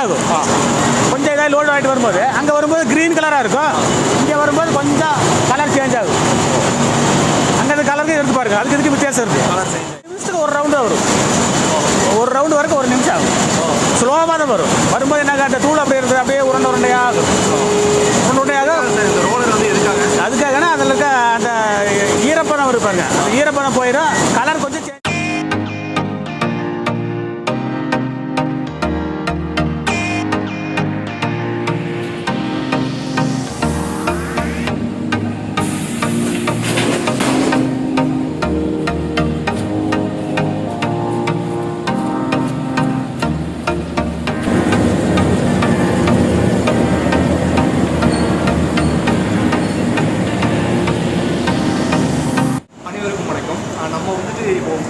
ஆகும். கொஞ்சம் ஏதாவது லோடு ஆகிட்டு வரும்போது அங்கே வரும்போது க்ரீன் கலராக இருக்கும், இங்கே வரும்போது கொஞ்சம் கலர் சேஞ்ச் ஆகும். அங்கே அந்த கலருக்கு எடுத்து பாருங்கள், அதுக்கு இதுக்கு வித்தியாசம் இருக்குது. நிமிஷத்துக்கு ஒரு ரவுண்டு வரும், ஒரு ரவுண்டு வரைக்கும் 1 நிமிஷம் ஆகும். ஸ்லோவாக தான் வரும். வரும்போது என்ன அந்த தூள் அப்படியே இருக்குது, அப்படியே உருண்டையாக அதுக்காகனா அதில் இருக்க அந்த ஈரப்பதம் இருப்பாங்க, அந்த ஈரப்பதம் போயிடும், கலர் கொஞ்சம் சேஞ்ச்.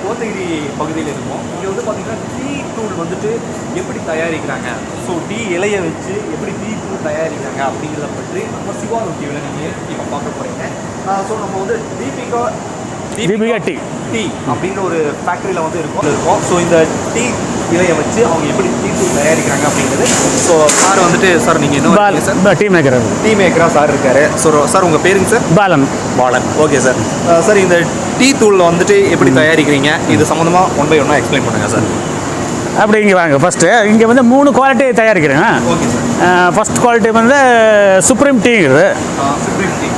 கோத்தகிரி பகுதியில் இருக்கும். இங்கே வந்து பார்த்தீங்கன்னா டீ தூள் வந்துட்டு எப்படி தயாரிக்கிறாங்க, ஸோ டீ இலையை வச்சு எப்படி டீ தூள் தயாரிக்கிறாங்க அப்படிங்கிறத பற்றி நம்ம சிவா டிவியில் நீங்கள் இப்போ பார்க்க போகிறீங்க. ஸோ நம்ம வந்து தீபிகா டீ அப்படிங்கிற ஒரு ஃபேக்ட்ரியில் வந்து இருக்கோம். ஸோ இந்த டீ இலையை வச்சு அவங்க எப்படி டீ தூள் தயாரிக்கிறாங்க அப்படிங்கிறது. ஸோ சார் வந்துட்டு சார் நீங்கள் என்ன சார் டீ மேக்கராக சார் இருக்காரு. ஸோ சார் உங்கள் பேருங்க sir? Balan. Okay sir. Sir இந்த டீ தூளில் வந்துட்டு எப்படி தயாரிக்கிறீங்க, இது சம்மந்தமாக 1 by 1 எக்ஸ்பிளைன் பண்ணுங்கள் சார். அப்படி இங்கே வாங்க. ஃபஸ்ட்டு இங்கே வந்து 3 குவாலிட்டி தயாரிக்கிறேன். Okay sir. ஃபஸ்ட் குவாலிட்டி வந்து சுப்ரீம் டீங்கிறது. சுப்ரீம் டீ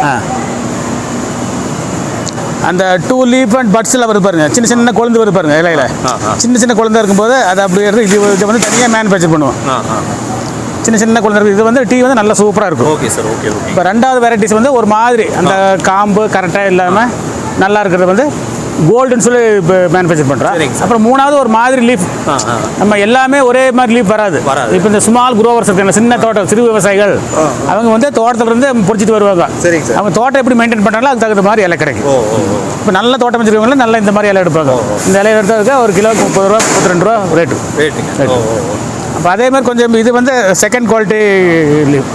அந்த 2 லீஃப் அண்ட் பட்ஸில் வருது பாருங்க, சின்ன சின்ன கொழுந்து வருது பாருங்க இலையில, சின்ன கொழுந்தாக இருக்கும்போது அது அப்படி இது வந்து தனியாக மேனுஃபேக்சர் பண்ணுவோம். சின்ன குழந்தை இருக்குது. இது வந்து டீ வந்து நல்லா சூப்பராக இருக்கும். Okay sir. ஓகே. இப்போ 2வது வெரைட்டிஸ் வந்து ஒரு மாதிரி அந்த காம்பு கரெக்டாக இல்லாமல் நல்லா இருக்கிறது வந்து கோல்டுன்னு சொல்லி இப்போ மேனுஃபேக்சர் பண்ணுறோம். அப்புறம் 3வது ஒரு மாதிரி லீஃப். நம்ம எல்லாமே ஒரே மாதிரி லீஃப் வராது. இப்போ இந்த ஸ்மால் குரோவர்ஸ் இருக்காங்க, சின்ன தோட்டம், சிறு விவசாயிகள், அவங்க வந்து தோட்டத்திலிருந்து பொறிச்சிட்டு வருவாங்க. அவங்க தோட்டம் எப்படி மெயின்டைன் பண்ணுறாங்களோ அதுக்கு தகுந்த மாதிரி இலை கிடைக்கும். இப்போ நல்ல தோட்டம் வச்சுருக்கவங்கள நல்லா இந்த மாதிரி இலை எடுப்பாங்க. இந்த இலையை எடுத்ததுக்கு ஒரு கிலோவுக்கு 30 ரூபா 32 ரூபா ரேட்டு. அப்போ அதே மாதிரி கொஞ்சம் இது வந்து செகண்ட் குவாலிட்டி லீஃப்.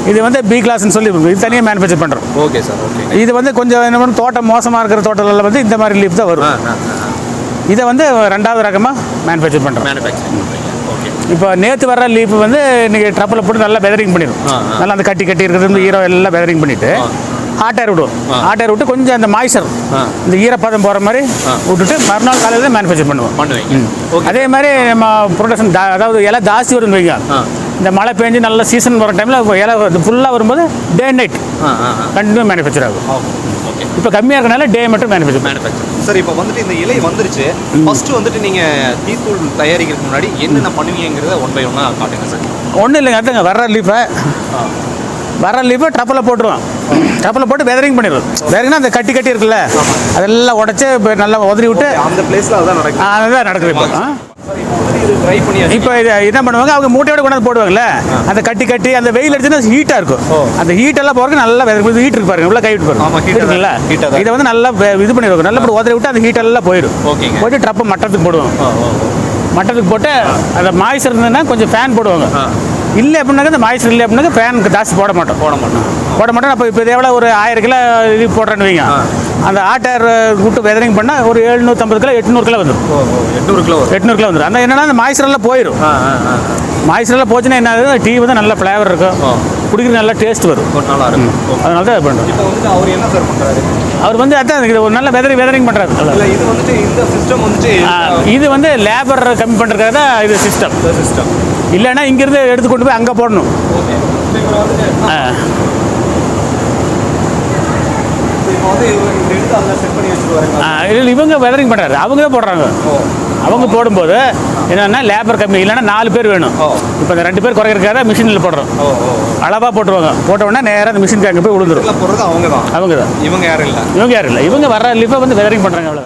இது வந்து பி கிளாஸ்ன்னு சொல்லி இது தனியாக மேனுஃபேக்சர் பண்ணுறோம். Okay sir. ஓகே. இது வந்து கொஞ்சம் என்ன பண்ணும், தோட்டம் மோசமாக இருக்கிற தோட்டங்களில் வந்து இந்த மாதிரி லீஃப் தான் வரும். இதை வந்து 2வது ரகமாக மேனுஃபேக்சர் பண்ணுறோம். இப்போ நேற்று வர்ற லீஃப் வந்து இன்றைக்கி ட்ரப்பில் போட்டு நல்லா வெதரிங் பண்ணிடும். நல்லா அந்த கட்டி இருக்கிறது ஈரம் எல்லாம் வெதரிங் பண்ணிவிட்டு ஹாட் ஏர் விடுவோம். ஹாட் ஏர் விட்டு கொஞ்சம் அந்த மாய்ச்சர் இந்த ஈரப்பதம் போகிற மாதிரி விட்டுட்டு மறுநாள் காலையில் மேனுஃபேக்சர் பண்ணுவோம். அதே மாதிரி நம்ம ப்ரொடக்ஷன் அதாவது இலை ஜாஸ்தி வரும்னு வைங்க, இந்த மழை பெஞ்சு நல்ல சீசன் வர டைமில் இலை ஃபுல்லாக வரும்போது day and night continue manufacture ஆகும். இப்போ கம்மியாக இருக்கனால டே மட்டும் மேனுஃபேக்சர். சார் இப்போ வந்துட்டு இந்த இலை வந்துருச்சு, ஃபஸ்ட்டு வந்துட்டு நீங்கள் டீ தூள் தயாரிக்கிறதுக்கு முன்னாடி என்னென்ன பண்ணுவீங்கிறத 1 by 1 காட்டுங்க சார். ஒன்றும் இல்லைங்க, அதுங்க வர லீஃபை ட்ரப்பில் போட்டுருவோம். ட்ரப்பில் போட்டு வெதரிங் பண்ணிடுவோம். வெதரிங்னா அந்த கட்டி இருக்குல்ல, அதெல்லாம் உடச்சி இப்போ நல்லா உதறி விட்டு அந்த பிளேஸில் அதுதான் நடக்குது. இப்போ இது என்ன பண்ணுவாங்க, அவங்க மூட்டையோட கொண்டாந்து போடுவாங்கல்ல, அந்த கட்டி அந்த வெயில் அடிச்சுன்னா ஹீட்டாக இருக்கும். அந்த ஹீட்டெல்லாம் போகிறதுக்கு நல்லா ஹீட் இருக்கு பாருங்க, இவ்வளோ கைவிட்டு பாருங்க இருக்குல்ல, இதை வந்து நல்லா இது பண்ணிடுவாங்க. நல்லா போட்டு உதறி விட்டு அந்த ஹீட்டெல்லாம் போயிடும். போயிட்டு ட்ரப்பை மட்டத்துக்கு போடுவோம். மட்டத்துக்கு போட்டு அந்த மாய்ச்சர் இருந்ததுன்னா கொஞ்சம் ஃபேன் போடுவாங்க. இல்லை அப்படின்னாக்க இந்த மாய்ச்சர் இல்லை அப்படின்னாக்க ஃபேன் ஜாஸ்தி போட மாட்டோம். அப்போ இப்போ இதை எவ்வளோ ஒரு 1000 கிலோ இது போடுறேன்னு வைங்க, அந்த ஆட்டர் விட்டு வெதரிங் பண்ணால் ஒரு 750 கிலோ 800 கிலோ வந்துடும். 800 கிலோ வந்துடும். அந்த என்னன்னா அந்த மாய்ச்சரெல்லாம் போயிடும். மாய்ச்சரெல்லாம் போச்சுன்னா என்ன ஆகுது, டீ வந்து நல்ல ஃப்ளேவர் இருக்கும், குடிக்கிறது நல்லா டேஸ்ட் வரும். அதனால தான் பண்ணுறோம். அவர் என்ன சார் பண்ணுறாரு, அவர் வந்து அதான் இது ஒரு நல்ல வெதரிங் பண்ணுறாரு. இது வந்துட்டு இந்த சிஸ்டம் வந்துட்டு இது வந்து லேபர் கம்மி பண்ணுறதுக்காக தான் இது சிஸ்டம். இல்லைன்னா இங்கேருந்து எடுத்து கொண்டு போய் அங்கே போடணும். இவங்க வெதரிங் பண்ணுறாரு, அவங்க தான் போடுறாங்க. அவங்க போடும்போது என்னென்னா லேபர் கம்மி, இல்லைன்னா 4 பேர் வேணும். இப்போ இந்த 2 பேர் குறைக்கிறதுக்காக மிஷினில் போடுறோம். அளவாக போட்டுருவாங்க. போட்ட உடனே நேராக அந்த மிஷினுக்கு அங்கே போய் விழுந்துடும். அவங்க தான். இவங்க யாரும் இல்லை. இவங்க வர லிஃபை வந்து வெதரிங் பண்ணுறாங்க. அவ்வளோ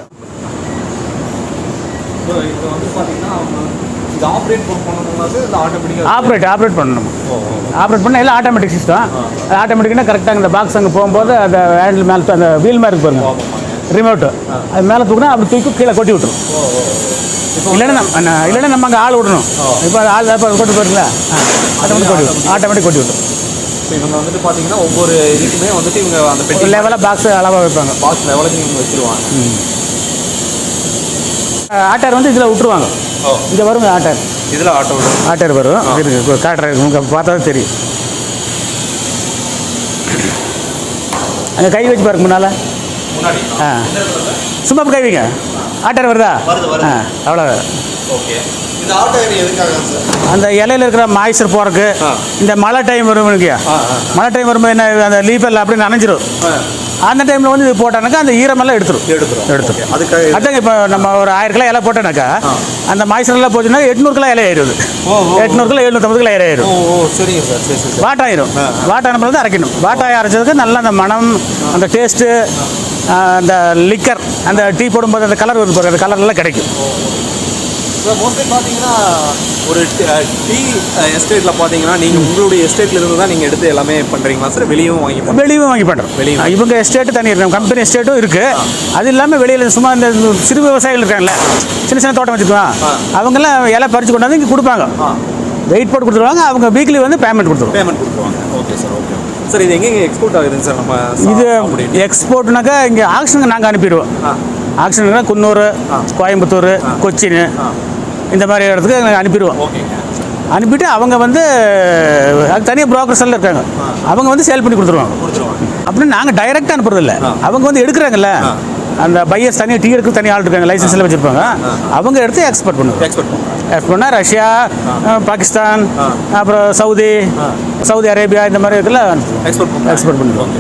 ஆப்ரேட் பண்ணணும். ஆப்ரேட் பண்ணால் எல்லாம் ஆட்டோமேட்டிக் சிஸ்டம். அது ஆட்டோமேட்டிக்னா கரெக்டாக இந்த பாக்ஸ் அங்கே போகும்போது அந்த ஹேண்டில் மேலே அந்த வீல் மாதிரி இருக்கு பாருங்க, ரிமோட்டு, அது மேலே தூக்கினா அப்படி தூக்கி கீழே கொட்டி விட்டுரும். இல்லைன்னா நம்ம அங்கே ஆள் விடணும். இப்போ ஆள் கொண்டு போயிருங்களா, ஆட்டோமேட்டிக் கொட்டி விட்டுரும். இவங்க வந்துட்டு பார்த்தீங்கன்னா ஒவ்வொரு இதுக்குமே வந்துட்டு இவங்க அந்த பெட்டி லெவலாக பாக்ஸ் அளவாக வைப்பாங்க. பாக்ஸ் லெவலுக்கு இவங்க வச்சுருவாங்க. ஆட்டார் வந்து இதில் விட்டுருவாங்க. இங்கே வரும் ஆட்டர். இதில் ஆட்டர் வரும். இருக்கு காட்டுறேன், உங்களுக்கு பார்த்தா தான் தெரியும். அங்கே கை வச்சு பாருங்க முன்னால். ஆ சும்மா கை வைங்க. ஆட்டர் வருதா? அவ்வளோ. ஓகே. இந்த ஆட்டோ எதுக்காக சார்? அந்த இலையில இருக்கிற மாய்ச்சர் போகிறதுக்கு. இந்த மழை டைம் வரும் இல்லையா, மழை டைம் வரும்போது என்ன அந்த லீஃப் எல்லாம் அப்படியே நனைஞ்சிரும். அந்த டைமில் வந்து இது போட்டானாக்கா அந்த ஈரமெல்லாம் எடுத்துரும். அதாங்க இப்போ நம்ம ஒரு 1000 கிலோ இலை போட்டோனாக்கா அந்த மாய்ச்சரெல்லாம் போச்சுன்னா 800 கிலோ இலை ஆயிடுது. 800 கிலோ 750 கிலோ இலை ஆயிடும். சரிங்க சார். சரி சரி. வாட்டாயிரும். வாட்டான தான் அரைக்கணும். வாட்டாய அரைச்சதுக்கு நல்லா அந்த மனம், அந்த டேஸ்ட்டு, அந்த லிக்கர், அந்த டீ போடும்போது அந்த கலர் வருது பாருங்க, அந்த கலர்லாம் கிடைக்கும். மோஸ்ட்லி பார்த்தீங்கன்னா ஒரு டீ எஸ்டேட்டில் பார்த்தீங்கன்னா நீங்கள் உங்களுடைய எஸ்டேட்டில் இருந்து தான் நீங்கள் எடுத்து எல்லாமே பண்ணுறீங்களா சார்? வெளியும் வாங்கி பண்ணுறோம். இவங்க எஸ்டேட்டு தனி இருக்கு, கம்பெனி எஸ்டேட்டும் இருக்குது. அது இல்லாமல் வெளியில் சும்மா இந்த சிறு விவசாயிகள் இருக்காங்கல்ல, சின்ன சின்ன தோட்டம் வச்சுக்குவான், அவங்கெல்லாம் இலை பறித்து கொண்டாந்து இங்கே கொடுப்பாங்க. வெயிட் போட்டு கொடுத்துருவாங்க. அவங்க வீக்லி வந்து பேமெண்ட் கொடுத்துருவாங்க. Okay sir. Okay sir. இது எங்கெங்கே எக்ஸ்போர்ட் ஆகுதுங்க சார்? நம்ம இது எக்ஸ்போர்ட்னாக்கா இங்கே ஆக்ஷனுக்கு நாங்கள் அனுப்பிடுவோம். ஆக்ஷனுக்குனா குன்னூர், கோயம்புத்தூர், கொச்சின், இந்த மாதிரி இடத்துக்கு நாங்கள் அனுப்பிடுவோம். அனுப்பிட்டு அவங்க வந்து அது தனியாக புரோக்கர்ஸ் எல்லாம் இருக்காங்க, அவங்க வந்து சேல் பண்ணி கொடுத்துருவாங்க. அப்படின்னு நாங்கள் டைரெக்டாக அனுப்புறதில்ல. அவங்க வந்து எடுக்கிறாங்கல்ல, அந்த பையர்ஸ் தனியாக டீ எடுக்க தனி ஆள் இருக்காங்க, லைசன்ஸ் எல்லாம் வச்சுருப்பாங்க. அவங்க எடுத்து எக்ஸ்போர்ட் பண்ணுவாங்க. எக்ஸ்போர்ட் பண்ணால் ரஷ்யா, பாகிஸ்தான், அப்புறம் சவுதி அரேபியா, இந்த மாதிரி இதெல்லாம் எக்ஸ்போர்ட் பண்ணுவோம்.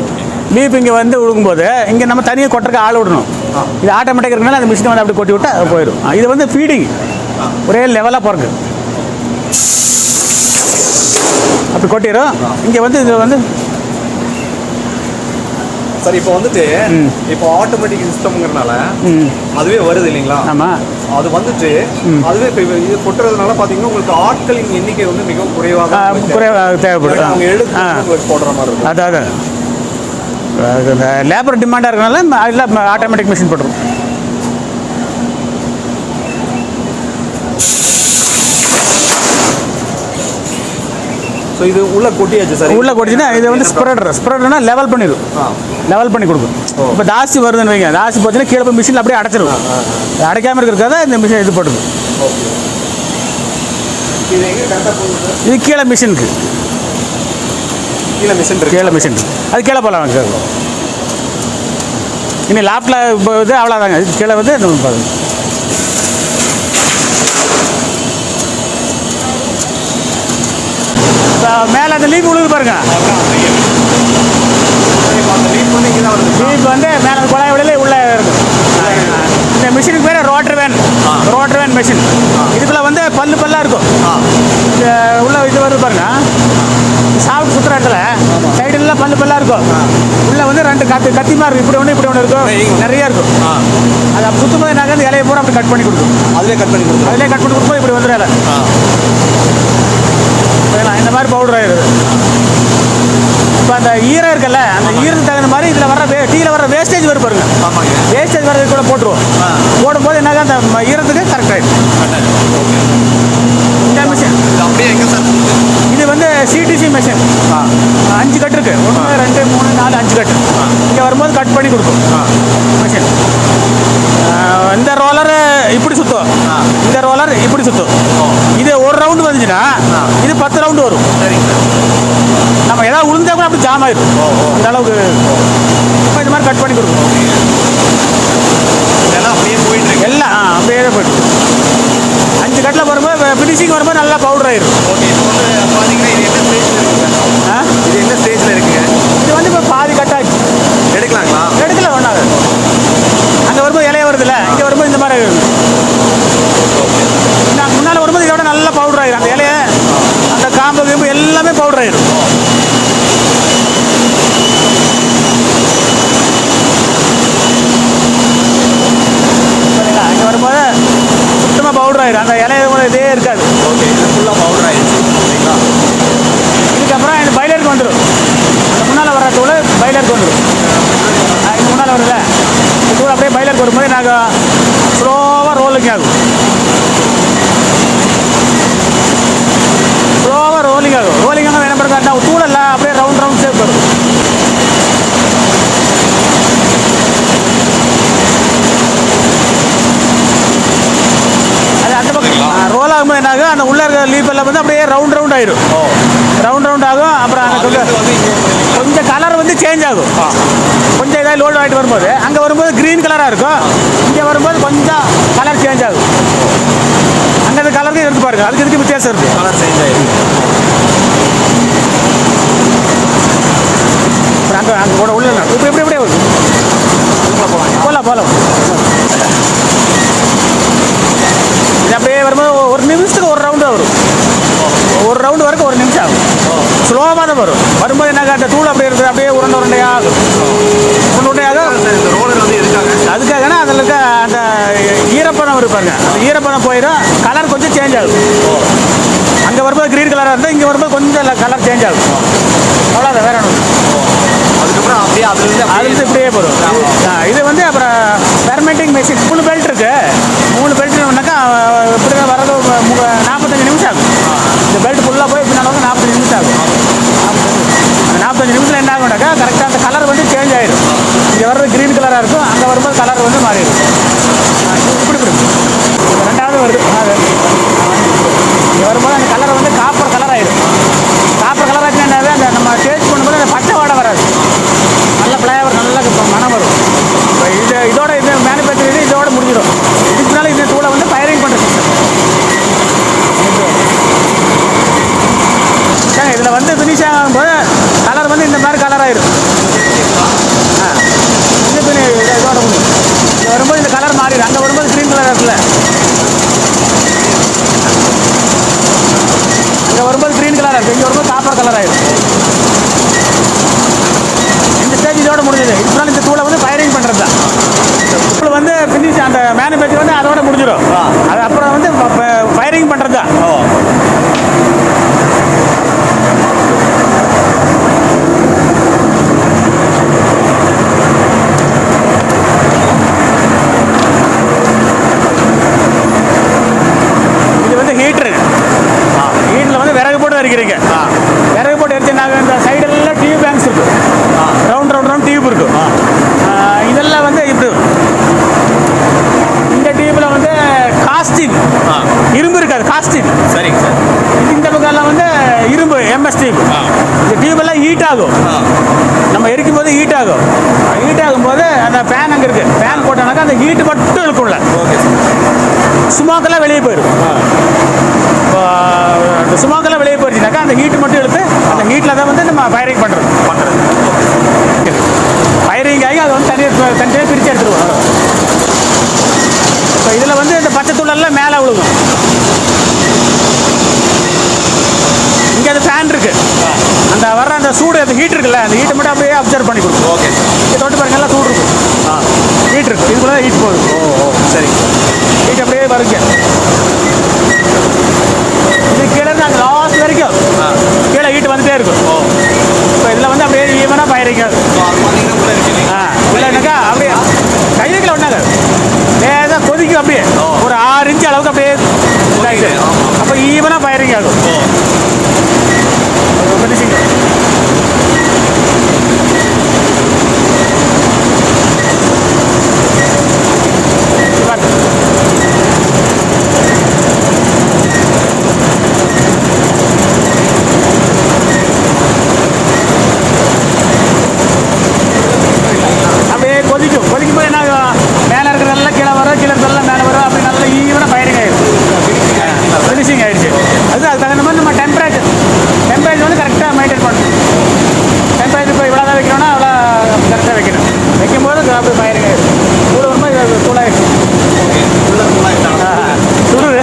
லீப் இங்கே வந்து விழுங்கும்போது இங்கே நம்ம தனியாக கொட்டுறக்கு ஆள் விடணும். இது ஆட்டோமேட்டிக் இருக்கனால அந்த மிஷினை வந்து அப்படி கொட்டி விட்டால் போயிடும். இது வந்து ஃபீடிங் ஒரே லெவலாக பிறகு அப்படி கொட்டிடும். இங்கே வந்து இது வந்து சார் இப்போ வந்துட்டு இப்போ ஆட்டோமேட்டிக் சிஸ்டம்ங்கிறனால அதுவே வருது இல்லைங்களா? ஆமாம். அது வந்துட்டு அதுவே இப்போ இது கொட்டுறதுனால பார்த்தீங்கன்னா உங்களுக்கு ஆட்களின் எண்ணிக்கை வந்து மிகவும் குறைவாக தேவைப்படும். அவங்க எடுத்து போடுற மாதிரி இருக்கும். அதாவது இந்த லேபர் டிமாண்டாக இருக்கனால அதில் ஆட்டோமேட்டிக் மிஷின் போட்டுரும். ஸோ இது உள்ளே கொட்டியாச்சு சார். உள்ளே கொட்டிச்சுன்னா இது வந்து ஸ்ப்ரெடர்னா லெவல் பண்ணிடும். லெவல் பண்ணி கொடுக்கும். இப்போ ஜாஸ்தி வருதுன்னு வைங்க, ஜாஸ்தி போச்சுன்னா கீழே போய் மிஷினில் அப்படியே அடைச்சிடும். அடைக்காமல் இருக்கிறதா இந்த மிஷின் இது போட்டுது. இது எங்கே கரெக்டாக போகுது சார்? இது கீழே மிஷினுக்கு. கீழே மிஷின் அது கீழே போகலாம் சார். இன்னும் லேப்டில் இப்போ இது அவ்வளோதாங்க. கீழே வந்து பாருங்க. மேலே அந்த லீப் உழுது பாருங்க. லீப் வந்து மேலே குழாய் விடையில உள்ளே இருக்கும். இந்த மிஷினுக்கு பேர் ரோட்டர் வேன் மிஷின். இதுக்குள்ள வந்து பல்லாக இருக்கும். உள்ள இது வருது பாருங்க, சாப்பிட்டு சுற்றுற இடத்துல சைடுலாம் பல்லாக இருக்கும். உள்ளே வந்து 2 கத்திமா இருக்கும். இப்படி ஒன்று இருக்கும், நிறைய இருக்கும். அது அப்படி சுற்றும்போது நாங்கள் வந்து இலையை பூரா அப்படி கட் பண்ணி கொடுக்கும். அதிலே கட் பண்ணி கொடுக்கும். இப்படி வந்துடும் இலை. இந்த மாதிரி பவுடர் ஆயிடுது. இப்போ அந்த ஈரம் இருக்குல்ல, அந்த ஈரத்துக்கு தகுந்த மாதிரி இதில் வர டீயில் வர வேஸ்டேஜ் வரும் பாருங்க. வேஸ்டேஜ் வரது கூட போட்டுருவோம். போடும்போது என்னங்க அந்த ஈரத்துக்கு கரெக்ட் ஆகிடும். இந்த மிஷின் இது வந்து சிடிசி மிஷின். 5 கட்டு இருக்கு. 1 2 3 4 5 கட்டு. இங்கே வரும்போது கட் பண்ணி கொடுக்கும் மிஷின். இந்த ரோலர் இப்படி சுற்றும், இந்த ரோலர் இப்படி சுற்றும். இது ஒரு ரவுண்டு வந்துச்சுன்னா இது 10 ரவுண்டு வரும். நம்ம ஏதாவது உளுந்தா கூட அப்படி ஜாம் ஆயிடும். இந்த அளவுக்கு இந்த மாதிரி கட் பண்ணி கொடுக்கும். இதெல்லாம் அப்படியே போயிட்டு எல்லாம் அப்படியே போயிட்டு 5 கட்டில் வரும்போது ஃபினிஷிங் வரும்போது நல்லா பவுடர் ஆயிடும். ஓகே. இப்போ வந்து பார்த்தீங்கன்னா இது என்ன ஸ்டேஜில் இருக்குங்க? இது என்ன ஸ்டேஜில் இருக்குங்க? இது வந்து இப்போ பாதி கட்டாச்சு. எடுக்கலாங்களா? எடுக்கல ஒன்றாது. அங்கே வரும்போது இலைய வருதுல்ல, இங்கே வரும்போது இந்த மாதிரி நாங்கள் முன்னால் வரும்போது இதோட நல்லா பவுடர் ஆகிடும். அந்த இலைய, அந்த காம்பு கிம்பு எல்லாமே பவுடர் ஆகிடும். இங்கே வரும்போது சுத்தமாக பவுடர் ஆகிடும். அந்த இலைய கூட இதே இருக்காது. ஓகே. இது ஃபுல்லாக பவுடர் ஆகிடுச்சு. சரிங்களா? இதுக்கப்புறம் இது பைலருக்கு வந்துடும். முன்னால் வர தூள் பைலருக்கு வந்துடும். இது முன்னால் வருது தூள் அப்படியே பைலருக்கு வரும்போது நாங்கள் ஸ்லோவாக ரோலிங் ஆகும். ரோலிங் ஆகும். என்ன பண்ணுறா தூளல்ல அப்படியே ரவுண்ட் ஷேப் வரும். அது அந்த பக்கம் வரும்போது என்ன ஆகும், அந்த உள்ள இருக்கிற லீஃப் எல்லாம் வந்து அப்படியே ரவுண்ட் ஆயிடும். ரவுண்ட் ஆகும். அப்புறம் அந்த கொஞ்சம் கலர் வந்து சேஞ்ச் ஆகும். கொஞ்சம் இதாக லோடு ஆகிட்டு வரும்போது அங்கே வரும்போது க்ரீன் கலராக இருக்கும், இங்கே வரும்போது கொஞ்சம் கலர் சேஞ்ச் ஆகும். அங்கே அந்த கலருக்கு எடுத்து பாருங்க, அதுக்கு இதுக்கு வித்தியாசம் இருக்குது. கலர் சேஞ்ச் ஆகிடும். அப்புறம் அங்கே கூட உள்ள இப்போ எப்படியே வரும். போகலாம். இது அப்படியே வரும்போது ஒரு நிமிஷத்துக்கு ஒரு ரவுண்டு வரும். ஒரு ரவுண்டு வரைக்கும் ஒரு நிமிஷம் ஆகும். ஸ்லோவாக தான் வரும். வரும்போது என்ன அந்த தூள் அப்படியே இருக்குது, அப்படியே உருண்டையாக ரோலர் வந்து இருக்காங்க. அதுக்காகனா அதில் இருக்க அந்த ஈரப்பதம் இருப்பாங்க, அந்த ஈரப்பதம் போயிடும், கலர் கொஞ்சம் சேஞ்ச் ஆகும். அங்கே வரும்போது க்ரீன் கலராக இருந்தால் இங்கே வரும்போது கொஞ்சம் கலர் சேஞ்ச் ஆகும். அவ்வளோதான், வேற ஒன்று. அதுக்கப்புறம் அப்படியே அதுலேருந்து இப்படியே போடும். இது வந்து அப்புறம் ஃபெர்மெண்டிங் மெஷின் 3 பெல்ட் இருக்கு. 3 பெல்ட்னாக்கா இப்படி தான் வர்றது 45 நிமிஷம் ஆகும். இந்த பெல்ட் ஃபுல்லாக போய் இப்படி நடக்கும் 45 நிமிஷம் ஆகும். அந்த 45 நிமிஷத்தில் என்ன ஆகும்னாக்கா கரெக்டாக அந்த கலர் வந்து சேஞ்ச் ஆகிடும். இங்கே வர்றது க்ரீன் கலராக இருக்கும், அங்கே வரும்போது கலர் வந்து மாறிடும். இப்படி ரெண்டாவது வருது. இங்கே வரும்போது அந்த கலர் வந்து காப்பர் கலர் ஆகிடும். காப்பர் கலர் ஆச்சுன்னா என்னது, அந்த நம்ம டேஸ்ட் பண்ணும்போது அந்த பச்சை வாடை வராது, நல்ல ஃப்ளேவர், நல்ல மனம் வரும். இப்போ இதோட இது மேனுஃபேக்சரிங் இதோட முடிஞ்சிடும். இதுக்கு முன்னால் இந்த தூளை வந்து ஃபயரிங் பண்ணுற சிஸ்டம். இதில் வந்து ஃபினிஷ் ஆகும்போது கலர் வந்து இந்த மாதிரி கலர் ஆயிடும். இதோட முடியும். இங்கே வரும்போது இந்த கலர் மாறிடும். அங்கே வரும்போது க்ரீன் கலர் இருக்குல்ல, அங்கே வரும்போது க்ரீன் கலராக இருக்குது, இங்கே வரும்போது காப்பர் கலர் ஆகிடும். இந்த ஸ்டேஜ் இதோட முடிஞ்சது. இதனால இந்த தூளை வந்து ஃபயரிங் பண்ணுறது தான். தூள் வந்து ஃபினிஷ், அந்த மேனுஃபேக்சர் வந்து அதோட முடிஞ்சிடும். அது அப்புறம் வந்து ஃபயரிங் பண்ணுறது தான். இது வந்து ஹீட்ரு. ஹீட்டில் வந்து விறகு போட்டு எரிக்கிறீங்க. விறகு போட்டு எரிச்சுனாங்க இந்த சைடெல்லாம் டியூப் பேங்க்ஸ் இருக்குது, ரவுண்ட் டியூப் இருக்கும். இதெல்லாம் வந்து இப்படி இந்த டியூப்பில் வந்து காஸ்டின் இரும்பு இருக்காது, காஸ்டின். சரிங்க சார். இந்த பக்கம்லாம் வந்து இரும்பு எம்எஸ் டியூப். இந்த டியூபெல்லாம் ஹீட் ஆகும், நம்ம எரிக்கும் போது ஹீட் ஆகும். ஹீட் ஆகும்போது அந்த ஃபேன் அங்கே இருக்குது, ஃபேன் போட்டோம்னாக்கா அந்த ஹீட்டு மட்டும் இருக்கும்ல. Okay sir. ஸ்மோக்கெல்லாம் வெளியே போயிடும். அந்த ஸ்மோக்கெல்லாம் வெளியே போயிடுச்சுனாக்கா அந்த ஹீட்டு மட்டும் எடுத்து அந்த ஹீட்டில் தான் வந்து நம்ம ஃபயரிங் பண்ணுறது. ஃபயரிங் ஆகி அதை வந்து தனியாக பிரித்து எடுத்துருவோம். இப்போ இதில் வந்து இந்த பச்சை தூளெல்லாம் மேலே விழுகும். இங்கே அது ஃபேன் இருக்குது, அந்த வர்ற அந்த சூடு, அந்த ஹீட் இருக்குல்ல, அந்த ஹீட்டை மட்டும் அப்படியே அப்சர்வ் பண்ணி கொடுக்கும். Okay sir. இங்கே தொட்டு பாருங்க, எல்லாம் சூடு இருக்கும், ஹீட் இருக்குது. இதுக்குள்ள தான் ஹீட் போகுது. சரி. ஹீட் அப்படியே வருங்க. இது கீழே இருந்து அந்த லாஸ்ட் வரைக்கும் கீழே ஹீட் வந்துட்டே இருக்கும். இப்போ இதில் வந்து அப்படியே ஈவனாக ஃபயரிங் ஆகும். உள்ளனாக்கா அப்படியே கையில் ஒன்றாங்க, லேசாக கொதிக்கும். அப்படியே ஒரு 6 இன்ச்சு அளவுக்கு அப்படியே இதாகிட்டு அப்போ ஈவனாக ஃபயரிங் ஆகும். ஃபினிஷிங். அப்படியே கொதிக்கும். கொதிக்கும்போது என்ன ஆகும், மேலே இருக்கிறதெல்லாம் கீழே வரும், கீழே இருக்கிறதெல்லாம் மேலே வரும். அப்படி நல்லா ஈவனாக ஃபயரிங் ஆகிடும். ஃபினிஷிங் ஆகிடுச்சு. அதுக்கு தகுந்த மாதிரி நம்ம டெம்பரேச்சர் வந்து கரெக்டாக மெயின்டைன் பண்ணணும். டெம்பரேச்சர் இப்போ இவ்வளோ தான் வைக்கணும்னா அவ்வளோ கரெக்டாக வைக்கணும். வைக்கும்போது அப்படி ஃபயரிங் ஆகிடும். கூட வரும்போது இது தூளாகிடுச்சு. சுடுது.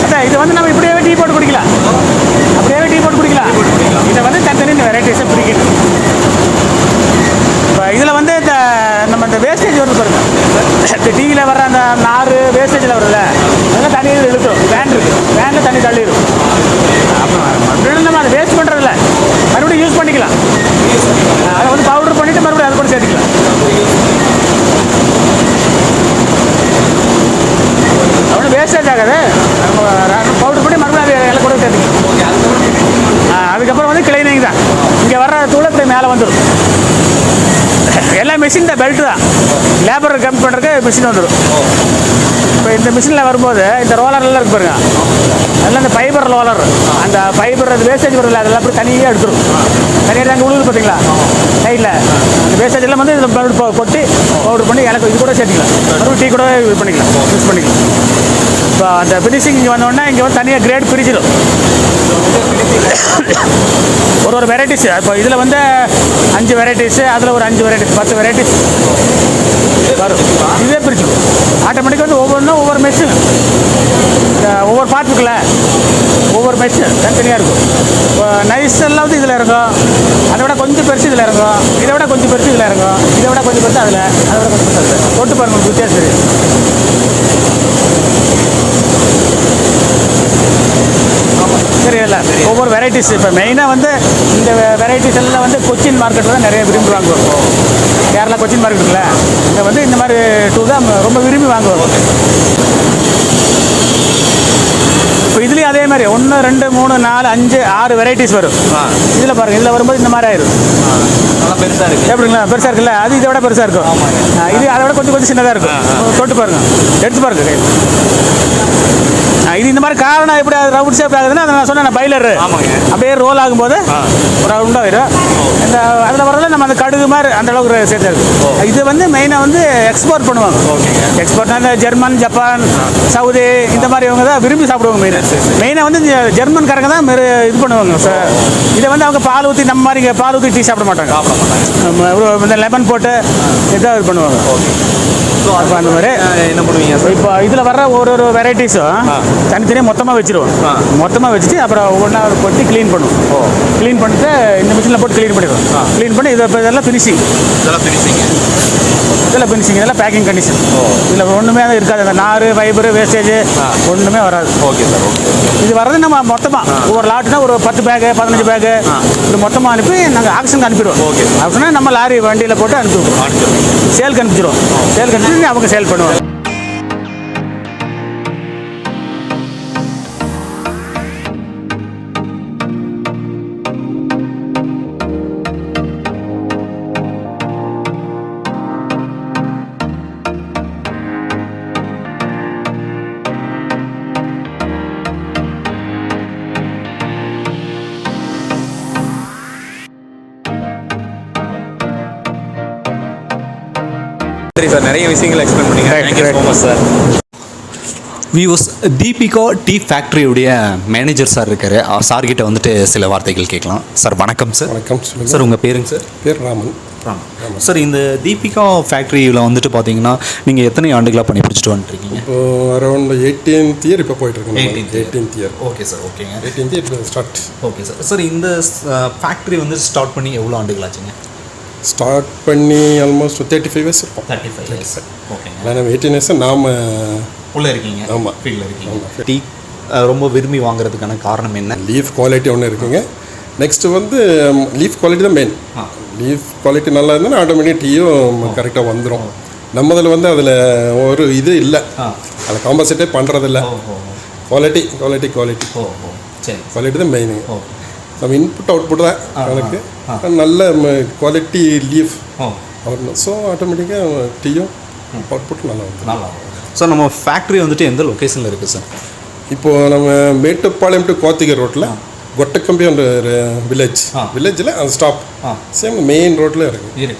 அதான் இது வந்து நம்ம இப்படியே டீ போட்டு குடிக்கலாம், அப்படியே டீ போட்டு குடிக்கலாம். இதை வந்து தனித்தனி வெரைட்டிஸை பிரிக்கணும். இப்போ இதில் வந்து இந்த நம்ம இந்த வேஸ்டேஜ் வருது பாருங்க, இந்த டீயில் வர்ற அந்த நார் வேஸ்டேஜில் வருதுல்ல, அதெல்லாம் தண்ணி இழுக்கும். வேன் இருக்குது, வேனில் தண்ணி தள்ளிடும். அப்புறம் நம்ம அதை வேஸ்ட் பண்ணுறதில்ல, மறுபடியும் யூஸ் பண்ணிக்கலாம். அதை வந்து பவுடர் பண்ணிவிட்டு மறுபடியும் அதை கூட சேர்த்துக்கலாம். அவ்வளோ வேஸ்டேஜ் ஆகாது. நம்ம பவுடர் பண்ணி மறுபடியும் அதை எல்லாம் கூட சேர்த்துக்கலாம். அதுக்கப்புறம் வந்து கிளீனிங் தான். இங்கே வர்ற தூளை இப்படி மேலே வந்துடும். எல்லாம் மிஷின் தான், பெல்ட் தான். லேபர் கம்மி பண்ணுறதுக்கு மிஷின் வந்துடும். இப்போ இந்த மிஷினில் வரும்போது இந்த ரோலர்லாம் இருக்கு பாருங்க, அதெல்லாம் இந்த ஃபைபர் ரோலர், அந்த ஃபைபர் அது வேஸ்டேஜ் வருது அதெல்லாம் அப்படி தனியாக எடுத்துரும். தனியாக அங்கே உழுது பார்த்தீங்களா சைடில், அந்த வேஸ்டேஜ் எல்லாம் வந்து இதில் கொட்டி பவுடர் பண்ணி எனக்கு இது கூட சேர்த்துக்கலாம், மறுபடியும் டீ கூட யூஸ் பண்ணிக்கலாம், யூஸ் பண்ணிக்கலாம். இப்போ அந்த ஃபினிஷிங் இங்கே வந்தோடனே இங்கே வந்து தனியாக கிரேட் பிரிச்சிடும். ஒரு வெரைட்டிஸ். இப்போ இதில் வந்து 5 வெரைட்டிஸு, அதில் ஒரு 5 வெரைட்டிஸ், 10 வெரைட்டிஸ் வரும். இதே பிரிச்சுக்கும் ஆட்டோமேட்டிக்காக வந்து ஒவ்வொன்றும் ஒவ்வொரு மெஷின், ஒவ்வொரு பார்ட் இருக்குல்ல, ஒவ்வொரு மெஷின் தனித்தனியாக இருக்கும். இப்போ நைஸ் எல்லாம் வந்து இதில் இருக்கும், அதை விட கொஞ்சம் பெருசு இதில் இருக்கும், இதை விட கொஞ்சம் பெருசு இதில் இருக்கும், இதை விட கொஞ்சம் பெருசு அதில், அதை விட கொஞ்சம் பெருசு அதில். தொட்டு பாருங்க உங்களுக்கு வித்தியாசம் தெரியும். தெரியல ஒவ்வொரு வெரைட்டிஸ். இப்போ மெயினாக வந்து இந்த வெரைட்டிஸ் எல்லாம் வந்து கொச்சின் மார்க்கெட்டில் தான் நிறைய விரும்பி வாங்குவோம். கேரளா கொச்சின் மார்க்கெட் இருக்குல்ல, இங்கே வந்து இந்த மாதிரி டூ தான் ரொம்ப விரும்பி வாங்குவோம். இப்போ இதுலேயும் அதே மாதிரி 1 2 3 4 5 6 வெரைட்டிஸ் வரும். இதில் பாருங்கள், இதில் வரும்போது இந்த மாதிரி ஆயிரும். நல்லா பெருசாக இருக்குது எப்படிங்களா? பெருசாக இருக்குல்ல, அது இதை விட பெருசாக இருக்கும். இது அதை விட கொஞ்சம் சின்னதாக இருக்கும். தொட்டு பாருங்கள், எடுத்து பாருங்க கையில். இது இந்த மாதிரி காரணம் எப்படி ரவுண்ட் ஷேப் ஆகுதுன்னா, அதை நான் சொன்னேன் பைலர் அப்படியே ரோல் ஆகும்போது ஒரு ரவுண்டாக வரும். இந்த அதில் வரதில் நம்ம அந்த கடுகு மாதிரி அந்த அளவுக்கு சேர்த்து. இது வந்து மெயினாக வந்து எக்ஸ்போர்ட் பண்ணுவாங்க. எக்ஸ்போர்ட்னா இந்த ஜெர்மன், ஜப்பான், சவுதி இந்த மாதிரி இவங்க தான் விரும்பி சாப்பிடுவாங்க. மெயினாக வந்து இந்த ஜெர்மன்காரங்க தான் இது பண்ணுவாங்க சார். இதை வந்து அவங்க பால் ஊற்றி நம்ம மாதிரி பால் ஊற்றி டீ சாப்பிட மாட்டாங்க. இந்த லெமன் போட்டு இதாக இது பண்ணுவாங்க. ஸோ அது அந்த மாதிரி என்ன பண்ணுவீங்க? இப்போ இதில் வர்ற ஒரு வெரைட்டிஸும் தனித்தனியாக மொத்தமாக வச்சுருவோம். மொத்தமாக வச்சுட்டு அப்புறம் ஒவ்வொன்றா கொட்டி க்ளீன் பண்ணுவோம். க்ளீன் பண்ணிட்டு இந்த மிஷினில் போட்டு க்ளீன் பண்ணிடுவோம். க்ளீன் பண்ணி இதை இதெல்லாம் ஃபினிஷிங், இதெல்லாம் ஃபினிஷிங், இதெல்லாம் பேக்கிங் கண்டிஷன். இதில் ஒன்றுமே இருக்காது, அந்த நார், ஃபைபர், வேஸ்டேஜ் ஒன்றுமே வராது. Okay sir. ஓகே. இது வர்றது நம்ம மொத்தமாக ஒவ்வொரு லாட்டுனா ஒரு 10 பேக்கு 15 பேக்கு இது மொத்தமாக அனுப்பி நாங்கள் ஆக்ஷனுக்கு அனுப்பிடுவோம். ஓகே. அப்படின்னா நம்ம லாரி வண்டியில் போட்டு அனுப்பிவிடுவோம், சேலுக்கு அனுப்பிச்சிடுவோம். சேலுக்கு அனுப்பிச்சு அவங்க சேல் பண்ணுவாங்க. சரி சார், நிறைய விஷயங்கள் எக்ஸ்பிளைன் பண்ணீங்க. Thank you so much sir. Views, Deepika tea ஃபேக்ட்ரியுடைய மேனேஜர் சார் இருக்காரு. சார்கிட்ட வந்துட்டு சில வார்த்தைகள் கேட்கலாம். சார் வணக்கம் சார். வணக்கம் சார். உங்கள் பேருங்க சார்? பேர் ராமன். சார், இந்த தீபிகா ஃபேக்ட்ரியில் வந்துட்டு பார்த்தீங்கன்னா நீங்கள் எத்தனை ஆண்டுகளாக பண்ணி பிடிச்சிட்டு வந்துருக்கீங்க? இப்போ அரௌண்ட் 18th இயர் இப்போ போயிட்டுருக்கேன். 18th year. Okay sir. ஓகேங்க. 18th இயர் இப்போ ஸ்டார்ட். Okay sir. சார், இந்த ஃபேக்ட்ரி வந்து ஸ்டார்ட் பண்ணி எவ்வளோ ஆண்டுகள் ஆச்சுங்க? ஸ்டார்ட் பண்ணி ஆல்மோஸ்ட் 35 இயர்ஸ் இருக்கும். 35 இயர்ஸ். ஓகேங்க. ஆனால் 18 இயர்ஸ் நாம் உள்ளே இருக்கீங்க. ஆமாம், ஃபீல்டில் இருக்கீங்க. டீ ரொம்ப விரும்பி வாங்குறதுக்கான காரணம் என்ன? லீஃப் குவாலிட்டி ஒன்று இருக்குங்க. நெக்ஸ்ட்டு வந்து லீஃப் குவாலிட்டி தான் மெயின். லீஃப் குவாலிட்டி நல்லா இருந்தால் ஆட்டோமேட்டிக் டீயும் கரெக்டாக வந்துடும். நம்மதில் வந்து அதில் ஒரு இது இல்லை, அதை காம்பன்சேட்டே பண்ணுறதில்ல. குவாலிட்டி குவாலிட்டி குவாலிட்டி குவாலிட்டி தான் மெயினுங்க. நம்ம இன்புட் அவுட்புட் தான் எனக்கு நல்ல குவாலிட்டி லீஃப் வரணும். ஸோ ஆட்டோமேட்டிக்காக டீயும் அவுட்புட் நல்லா வந்துடும். சார், நம்ம ஃபேக்ட்ரி வந்துட்டு எந்த லொக்கேஷனில் இருக்குது சார்? இப்போது நம்ம மேட்டுப்பாளையம் டு கோத்திகர் ரோட்டில் கொட்டக்கம்பி ஒரு வில்லேஜில் அந்த ஸ்டாப் சேம் மெயின் ரோட்டில் இருக்குது. மெயின்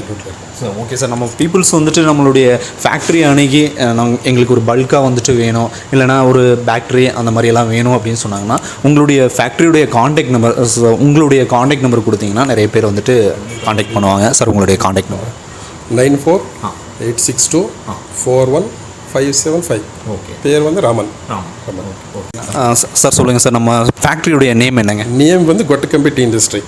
ரோட்டில் இருக்குது. Sir, okay sir. நம்ம பீப்புள்ஸ் வந்துட்டு நம்மளுடைய ஃபேக்ட்ரி அணுகி எங்களுக்கு ஒரு பல்காக வந்துட்டு வேணும், இல்லைனா ஒரு பேக்ட்ரி அந்த மாதிரியெல்லாம் வேணும் அப்படின்னு சொன்னாங்கன்னா உங்களுடைய ஃபேக்ட்ரியுடைய உங்களுடைய காண்டாக்ட் நம்பர் கொடுத்தீங்கன்னா நிறைய பேர் வந்துட்டு காண்டாக்ட் பண்ணுவாங்க. சார், உங்களுடைய காண்டாக்ட் நம்பர்? 94-862-41575. ஓகே. பேர் வந்து ராமன். சார், சொல்லுங்கள் சார், நம்ம ஃபேக்ட்ரியுடைய நேம் என்னங்க? நேம் வந்து கொட்டக்கம்பி டீ இண்டஸ்ட்ரி.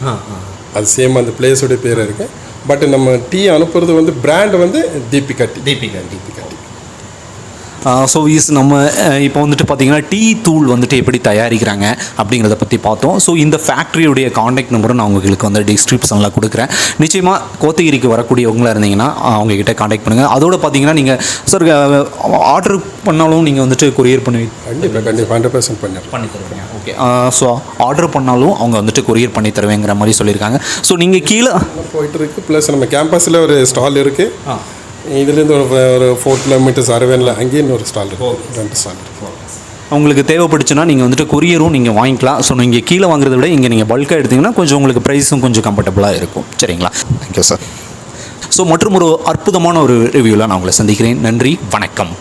அது சேம் அந்த பிளேஸோடைய பேர் இருக்குது. பட் நம்ம டீ அனுப்புறது வந்து பிராண்ட் வந்து தீபிகா டீ. ஸோ நம்ம இப்போ வந்துட்டு பார்த்தீங்கன்னா டீ தூள் வந்துட்டு எப்படி தயாரிக்கிறாங்க அப்படிங்கிறத பற்றி பார்த்தோம். ஸோ இந்த ஃபேக்ட்ரியுடைய காண்டாக்ட் நம்பரும் நான் உங்களுக்கு வந்து டிஸ்கிரிப்ஷனில் கொடுக்குறேன். நிச்சயமாக கோத்தகிரிக்கு வரக்கூடியவங்களாக இருந்தீங்கன்னா அவங்கக்கிட்ட காண்டாக்ட் பண்ணுங்கள். அதோடு பார்த்தீங்கன்னா நீங்கள் சார் ஆர்டர் பண்ணாலும் நீங்கள் வந்துட்டு கொரியர் கண்டிப்பாக 100% பண்ணி தருவீங்க. ஓகே. ஸோ ஆர்டர் பண்ணாலும் அவங்க வந்துட்டு கொரியர் பண்ணி தருவேங்கிற மாதிரி சொல்லியிருக்காங்க. ஸோ நீங்கள் கீழே போயிட்டு இருக்கு. ப்ளஸ் நம்ம கேம்பஸில் ஒரு ஸ்டால் இருக்குது. இதுலேருந்து ஒரு 4 கிலோமீட்டர்ஸ் அரவேனில் அங்கேயும் ஒரு ஸ்டால் இருக்குது. 2 ஸ்டால் இருக்குது. உங்களுக்கு தேவைப்படுச்சுன்னா நீங்கள் வந்துட்டு கொரியரும் நீங்கள் வாங்கிக்கலாம். ஸோ நீங்கள் கீழே வாங்குறத விட இங்கே நீங்கள் பல்காக எடுத்திங்கன்னா கொஞ்சம் உங்களுக்கு ப்ரைஸும் கொஞ்சம் கம்ஃபர்டபுளாக இருக்கும். சரிங்களா? Thank you sir. ஸோ மற்றும் ஒரு அற்புதமான ஒரு ரிவ்யூவில் நான் உங்களை சந்திக்கிறேன். நன்றி, வணக்கம்.